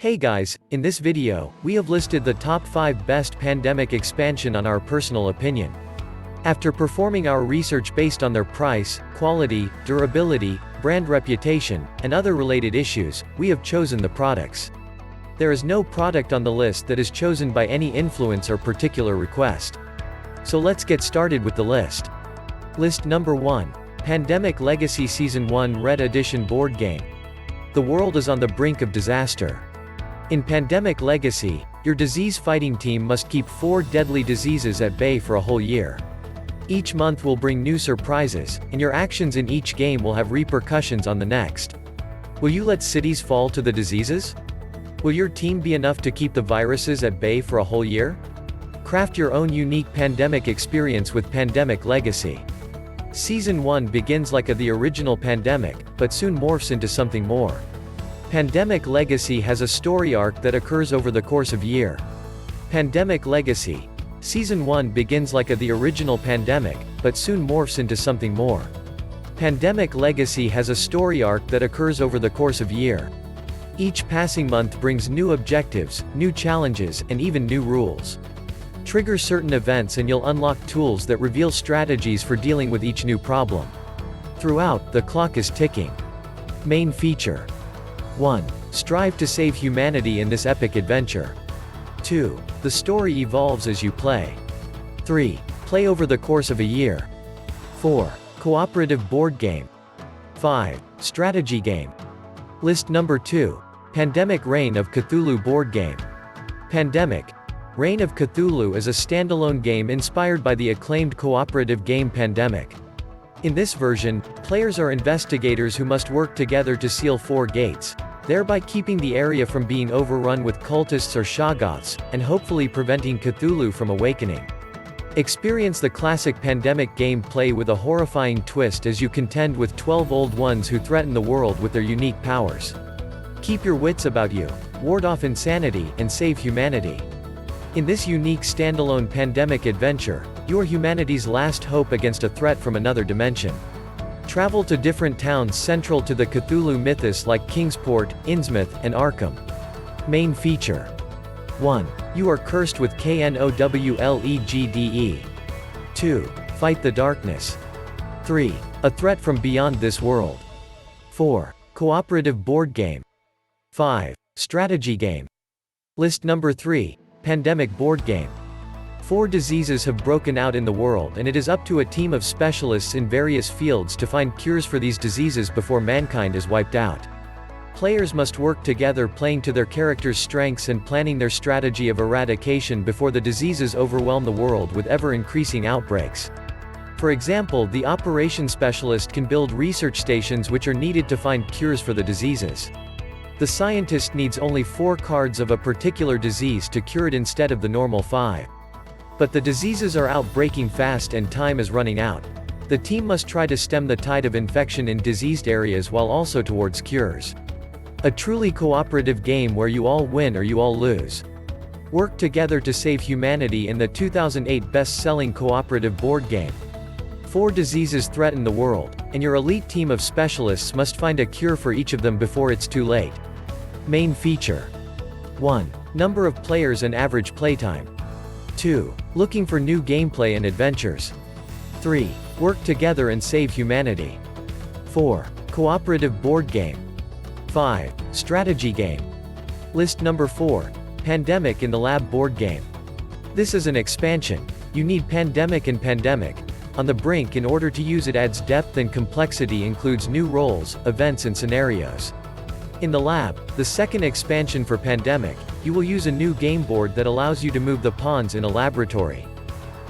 Hey guys, in this video, we have listed the top 5 best pandemic expansion on our personal opinion. After performing our research based on their price, quality, durability, brand reputation, and other related issues, we have chosen the products. There is no product on the list that is chosen by any influence or particular request. So let's get started with the list. List number 1. Pandemic Legacy Season 1 Red Edition Board Game. The world is on the brink of disaster. In Pandemic Legacy, your disease-fighting team must keep 4 deadly diseases at bay for a whole year. Each month will bring new surprises, and your actions in each game will have repercussions on the next. Will you let cities fall to the diseases? Will your team be enough to keep the viruses at bay for a whole year? Craft your own unique pandemic experience with Pandemic Legacy. Season 1 begins like the original Pandemic, but soon morphs into something more. Pandemic Legacy has a story arc that occurs over the course of a year. Pandemic Legacy. Season 1 begins like the original Pandemic, but soon morphs into something more. Pandemic Legacy has a story arc that occurs over the course of a year. Each passing month brings new objectives, new challenges, and even new rules. Trigger certain events and you'll unlock tools that reveal strategies for dealing with each new problem. Throughout, the clock is ticking. Main feature. 1. Strive to save humanity in this epic adventure. 2. The story evolves as you play. 3. Play over the course of a year. 4. Cooperative board game. 5. Strategy game. List number 2. Pandemic Reign of Cthulhu board game. Pandemic Reign of Cthulhu is a standalone game inspired by the acclaimed cooperative game Pandemic. In this version, players are investigators who must work together to seal 4 gates, thereby keeping the area from being overrun with cultists or shoggoths, and hopefully preventing Cthulhu from awakening. Experience the classic Pandemic gameplay with a horrifying twist as you contend with 12 old ones who threaten the world with their unique powers. Keep your wits about you, ward off insanity, and save humanity. In this unique standalone pandemic adventure, you are humanity's last hope against a threat from another dimension. Travel to different towns central to the Cthulhu mythos like Kingsport, Innsmouth, and Arkham. Main feature. 1. You are cursed with Knowledgede. 2. Fight the darkness. 3. A threat from beyond this world. 4. Cooperative board game. 5. Strategy game. List number 3. Pandemic board game. 4 diseases have broken out in the world and it is up to a team of specialists in various fields to find cures for these diseases before mankind is wiped out. Players must work together playing to their characters' strengths and planning their strategy of eradication before the diseases overwhelm the world with ever-increasing outbreaks. For example, the operations specialist can build research stations which are needed to find cures for the diseases. The scientist needs only 4 cards of a particular disease to cure it instead of the normal 5. But the diseases are outbreaking fast and time is running out. The team must try to stem the tide of infection in diseased areas while also towards cures. A truly cooperative game where you all win or you all lose. Work together to save humanity in the 2008 best-selling cooperative board game. 4 diseases threaten the world, and your elite team of specialists must find a cure for each of them before it's too late. Main feature. 1. Number of players and average playtime. 2. Looking for new gameplay and adventures. 3. Work together and save humanity. 4. Cooperative board game. 5. Strategy game. List number 4. Pandemic in the Lab board game. This is an expansion. You need Pandemic and Pandemic on the Brink in order to use it. Adds depth and complexity, includes new roles, events and scenarios. In the Lab, the second expansion for Pandemic, you will use a new game board that allows you to move the pawns in a laboratory.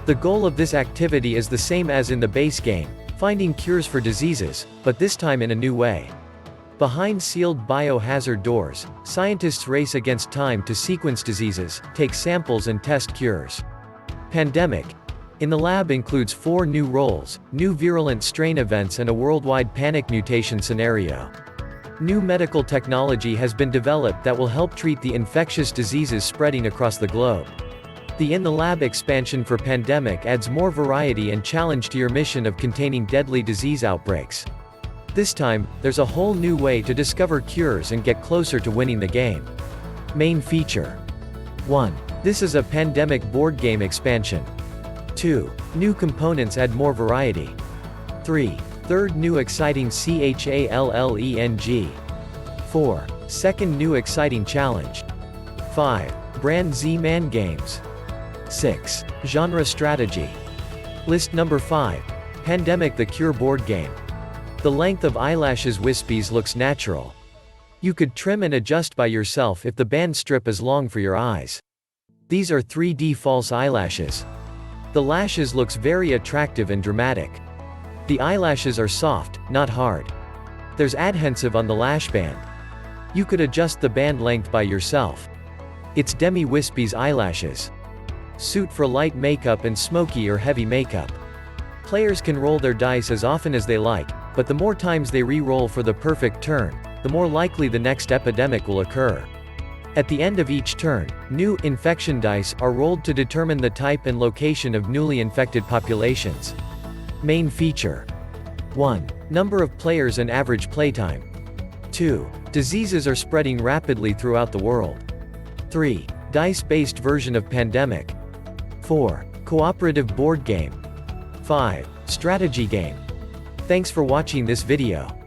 The goal of this activity is the same as in the base game, finding cures for diseases, but this time in a new way. Behind sealed biohazard doors, scientists race against time to sequence diseases, take samples and test cures. Pandemic in the Lab includes 4 new roles, new virulent strain events and a worldwide panic mutation scenario. New medical technology has been developed that will help treat the infectious diseases spreading across the globe. The In the Lab expansion for Pandemic adds more variety and challenge to your mission of containing deadly disease outbreaks. This time, there's a whole new way to discover cures and get closer to winning the game. Main feature. 1. This is a pandemic board game expansion. 2. New components add more variety. 3. Third new exciting challenge. 4. Second new exciting challenge. 5. Brand Z-Man games. 6. Genre strategy. List number 5. Pandemic the Cure board game. The length of eyelashes wispies looks natural. You could trim and adjust by yourself if the band strip is long for your eyes. These are 3D false eyelashes. The lashes looks very attractive and dramatic. The eyelashes are soft, not hard. There's adhesive on the lash band. You could adjust the band length by yourself. It's demi-wispies eyelashes. Suit for light makeup and smoky or heavy makeup. Players can roll their dice as often as they like, but the more times they re-roll for the perfect turn, the more likely the next epidemic will occur. At the end of each turn, new infection dice are rolled to determine the type and location of newly infected populations. Main feature. 1. Number of players and average playtime. 2. Diseases are spreading rapidly throughout the world. 3. Dice-based version of pandemic. 4. Cooperative board game. 5. Strategy game. Thanks for watching this video.